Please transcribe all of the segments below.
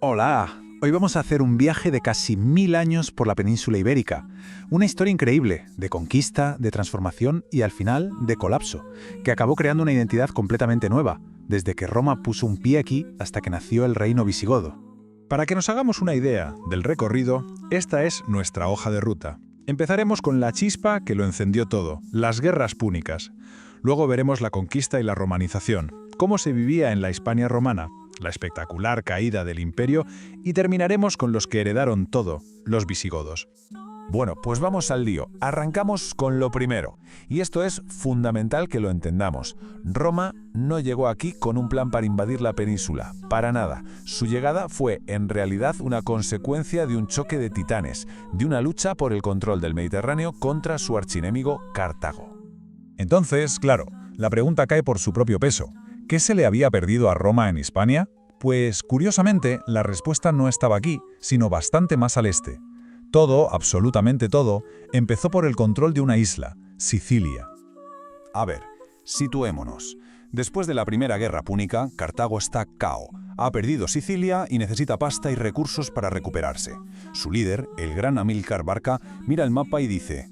Hola, hoy vamos a hacer un viaje de casi 1000 años por la península ibérica. Una historia increíble, de conquista, de transformación y al final de colapso, que acabó creando una identidad completamente nueva, desde que Roma puso un pie aquí hasta que nació el reino visigodo. Para que nos hagamos una idea del recorrido, esta es nuestra hoja de ruta. Empezaremos con la chispa que lo encendió todo, las guerras púnicas. Luego veremos la conquista y la romanización, cómo se vivía en la Hispania romana, la espectacular caída del imperio y terminaremos con los que heredaron todo, los visigodos. Bueno, pues vamos al lío. Arrancamos con lo primero. Y esto es fundamental que lo entendamos. Roma no llegó aquí con un plan para invadir la península, para nada. Su llegada fue en realidad una consecuencia de un choque de titanes, de una lucha por el control del Mediterráneo contra su archienemigo Cartago. Entonces, claro, la pregunta cae por su propio peso. ¿Qué se le había perdido a Roma en Hispania? Pues, curiosamente, la respuesta no estaba aquí, sino bastante más al este. Todo, absolutamente todo, empezó por el control de una isla, Sicilia. A ver, situémonos. Después de la Primera Guerra Púnica, Cartago está cao. Ha perdido Sicilia y necesita pasta y recursos para recuperarse. Su líder, el gran Amílcar Barca, mira el mapa y dice: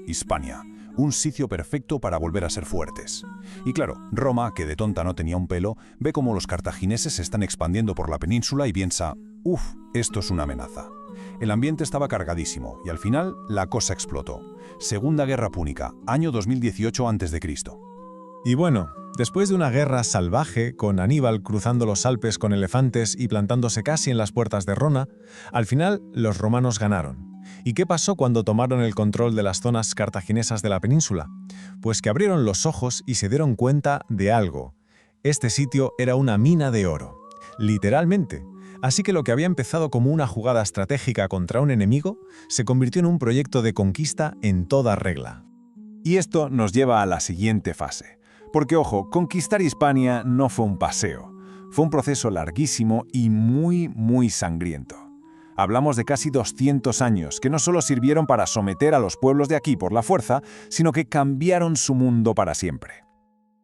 Hispania, un sitio perfecto para volver a ser fuertes. Y claro, Roma, que de tonta no tenía un pelo, ve cómo los cartagineses se están expandiendo por la península y piensa: ¡uf! Esto es una amenaza. El ambiente estaba cargadísimo y al final la cosa explotó. Segunda Guerra Púnica, año 2018 a.C. Y bueno, después de una guerra salvaje, con Aníbal cruzando los Alpes con elefantes y plantándose casi en las puertas de Roma, al final los romanos ganaron. ¿Y qué pasó cuando tomaron el control de las zonas cartaginesas de la península? Pues que abrieron los ojos y se dieron cuenta de algo. Este sitio era una mina de oro. Literalmente. Así que lo que había empezado como una jugada estratégica contra un enemigo, se convirtió en un proyecto de conquista en toda regla. Y esto nos lleva a la siguiente fase. Porque, ojo, conquistar Hispania no fue un paseo. Fue un proceso larguísimo y muy sangriento. Hablamos de casi 200 años, que no solo sirvieron para someter a los pueblos de aquí por la fuerza, sino que cambiaron su mundo para siempre.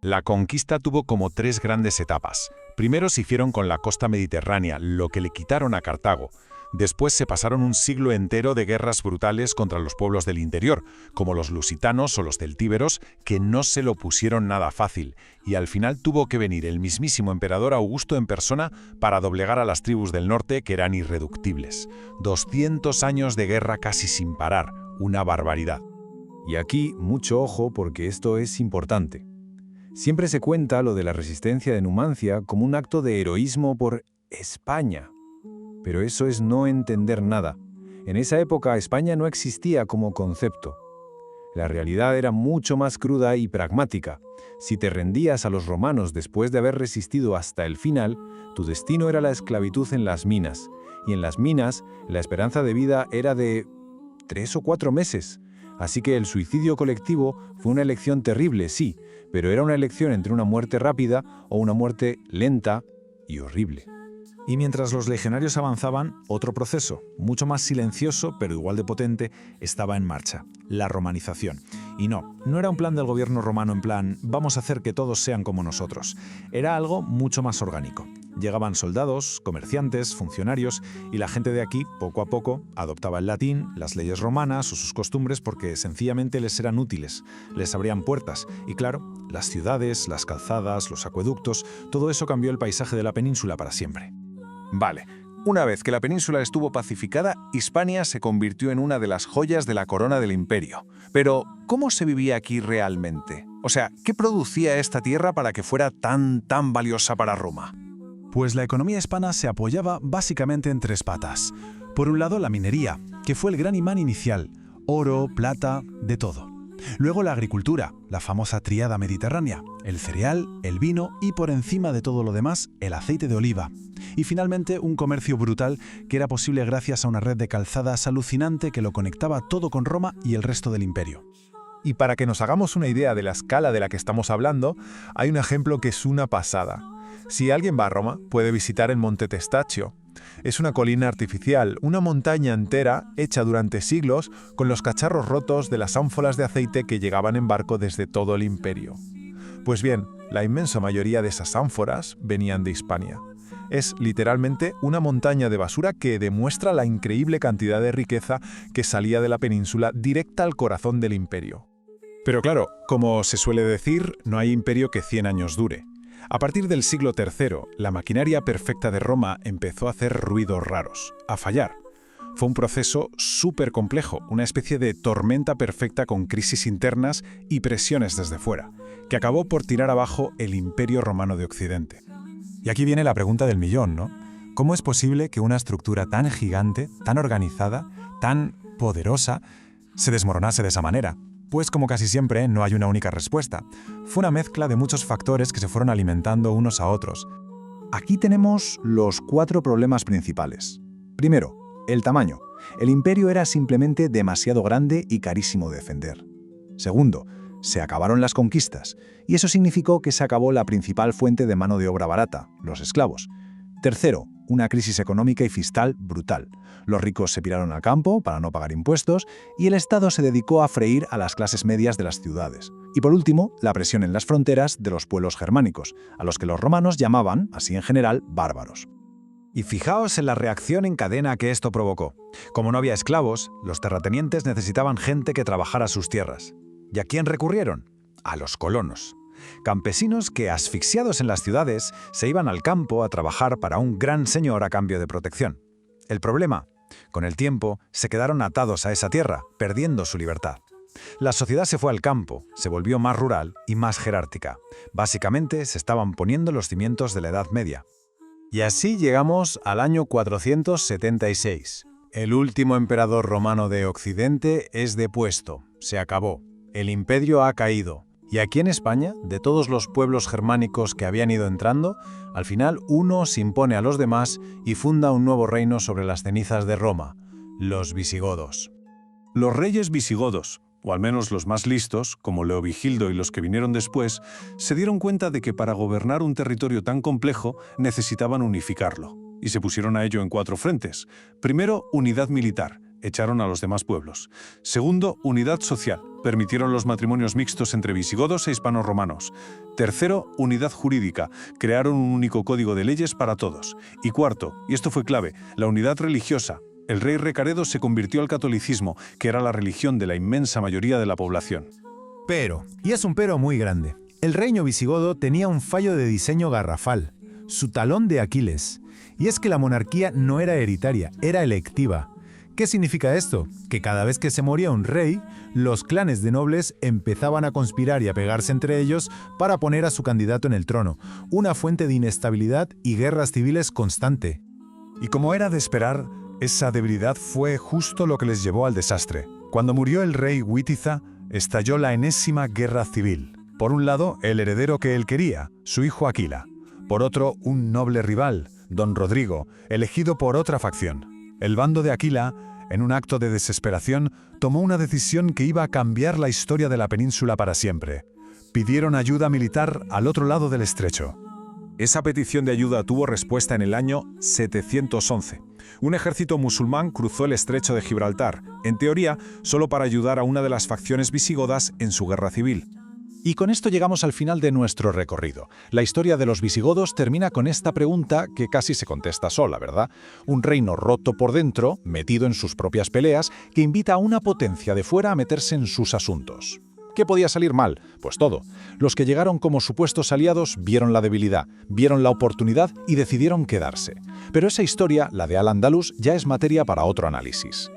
La conquista tuvo como 3 grandes etapas. Primero se hicieron con la costa mediterránea, lo que le quitaron a Cartago. Después se pasaron un siglo entero de guerras brutales contra los pueblos del interior, como los lusitanos o los celtíberos, que no se lo pusieron nada fácil, y al final tuvo que venir el mismísimo emperador Augusto en persona para doblegar a las tribus del norte, que eran irreductibles. 200 años de guerra casi sin parar, una barbaridad. Y aquí, mucho ojo porque esto es importante. Siempre se cuenta lo de la resistencia de Numancia como un acto de heroísmo por España. Pero eso es no entender nada. En esa época España no existía como concepto. La realidad era mucho más cruda y pragmática. Si te rendías a los romanos después de haber resistido hasta el final, tu destino era la esclavitud en las minas. Y en las minas, la esperanza de vida era de 3 o 4 meses. Así que el suicidio colectivo fue una elección terrible, sí, pero era una elección entre una muerte rápida o una muerte lenta y horrible. Y mientras los legionarios avanzaban, otro proceso, mucho más silencioso pero igual de potente, estaba en marcha: la romanización. Y no era un plan del gobierno romano en plan «vamos a hacer que todos sean como nosotros». Era algo mucho más orgánico. Llegaban soldados, comerciantes, funcionarios, y la gente de aquí, poco a poco, adoptaba el latín, las leyes romanas o sus costumbres porque sencillamente les eran útiles, les abrían puertas. Y claro, las ciudades, las calzadas, los acueductos, todo eso cambió el paisaje de la península para siempre. Vale, una vez que la península estuvo pacificada, Hispania se convirtió en una de las joyas de la corona del imperio. Pero, ¿cómo se vivía aquí realmente? O sea, ¿qué producía esta tierra para que fuera tan valiosa para Roma? Pues la economía hispana se apoyaba básicamente en 3 patas. Por un lado, la minería, que fue el gran imán inicial: oro, plata, de todo. Luego la agricultura, la famosa tríada mediterránea: el cereal, el vino y, por encima de todo lo demás, el aceite de oliva. Y finalmente un comercio brutal que era posible gracias a una red de calzadas alucinante que lo conectaba todo con Roma y el resto del imperio. Y para que nos hagamos una idea de la escala de la que estamos hablando, hay un ejemplo que es una pasada. Si alguien va a Roma, puede visitar el Monte Testaccio. Es una colina artificial, una montaña entera hecha durante siglos con los cacharros rotos de las ánforas de aceite que llegaban en barco desde todo el imperio. Pues bien, la inmensa mayoría de esas ánforas venían de Hispania. Es literalmente una montaña de basura que demuestra la increíble cantidad de riqueza que salía de la península directa al corazón del imperio. Pero claro, como se suele decir, no hay imperio que 100 años dure. A partir del siglo III, la maquinaria perfecta de Roma empezó a hacer ruidos raros, a fallar. Fue un proceso súper complejo, una especie de tormenta perfecta con crisis internas y presiones desde fuera, que acabó por tirar abajo el Imperio Romano de Occidente. Y aquí viene la pregunta del millón, ¿no? ¿Cómo es posible que una estructura tan gigante, tan organizada, tan poderosa, se desmoronase de esa manera? Pues como casi siempre, no hay una única respuesta. Fue una mezcla de muchos factores que se fueron alimentando unos a otros. Aquí tenemos los 4 problemas principales. Primero, el tamaño. El imperio era simplemente demasiado grande y carísimo de defender. Segundo, se acabaron las conquistas, y eso significó que se acabó la principal fuente de mano de obra barata, los esclavos. Tercero, una crisis económica y fiscal brutal. Los ricos se piraron al campo para no pagar impuestos y el Estado se dedicó a freír a las clases medias de las ciudades. Y por último, la presión en las fronteras de los pueblos germánicos, a los que los romanos llamaban, así en general, bárbaros. Y fijaos en la reacción en cadena que esto provocó. Como no había esclavos, los terratenientes necesitaban gente que trabajara sus tierras. ¿Y a quién recurrieron? A los colonos. Campesinos que, asfixiados en las ciudades, se iban al campo a trabajar para un gran señor a cambio de protección. El problema, con el tiempo, se quedaron atados a esa tierra, perdiendo su libertad. La sociedad se fue al campo, se volvió más rural y más jerárquica. Básicamente, se estaban poniendo los cimientos de la Edad Media. Y así llegamos al año 476. El último emperador romano de Occidente es depuesto. Se acabó. El imperio ha caído. Y aquí en España, de todos los pueblos germánicos que habían ido entrando, al final uno se impone a los demás y funda un nuevo reino sobre las cenizas de Roma, los visigodos. Los reyes visigodos, o al menos los más listos, como Leovigildo y los que vinieron después, se dieron cuenta de que para gobernar un territorio tan complejo necesitaban unificarlo, y se pusieron a ello en 4 frentes. Primero, unidad militar. Echaron a los demás pueblos. Segundo, unidad social. Permitieron los matrimonios mixtos entre visigodos e hispanos-romanos. Tercero, unidad jurídica. Crearon un único código de leyes para todos. Y cuarto, y esto fue clave, la unidad religiosa. El rey Recaredo se convirtió al catolicismo, que era la religión de la inmensa mayoría de la población. Pero, y es un pero muy grande, el reino visigodo tenía un fallo de diseño garrafal, su talón de Aquiles. Y es que la monarquía no era hereditaria, era electiva. ¿Qué significa esto? Que cada vez que se moría un rey, los clanes de nobles empezaban a conspirar y a pegarse entre ellos para poner a su candidato en el trono, una fuente de inestabilidad y guerras civiles constante. Y como era de esperar, esa debilidad fue justo lo que les llevó al desastre. Cuando murió el rey Witiza, estalló la enésima guerra civil. Por un lado, el heredero que él quería, su hijo Aquila. Por otro, un noble rival, don Rodrigo, elegido por otra facción. El bando de Aquila, en un acto de desesperación, tomó una decisión que iba a cambiar la historia de la península para siempre. Pidieron ayuda militar al otro lado del estrecho. Esa petición de ayuda tuvo respuesta en el año 711. Un ejército musulmán cruzó el estrecho de Gibraltar, en teoría, solo para ayudar a una de las facciones visigodas en su guerra civil. Y con esto llegamos al final de nuestro recorrido. La historia de los visigodos termina con esta pregunta que casi se contesta sola, ¿verdad? Un reino roto por dentro, metido en sus propias peleas, que invita a una potencia de fuera a meterse en sus asuntos. ¿Qué podía salir mal? Pues todo. Los que llegaron como supuestos aliados vieron la debilidad, vieron la oportunidad y decidieron quedarse. Pero esa historia, la de Al-Ándalus, ya es materia para otro análisis.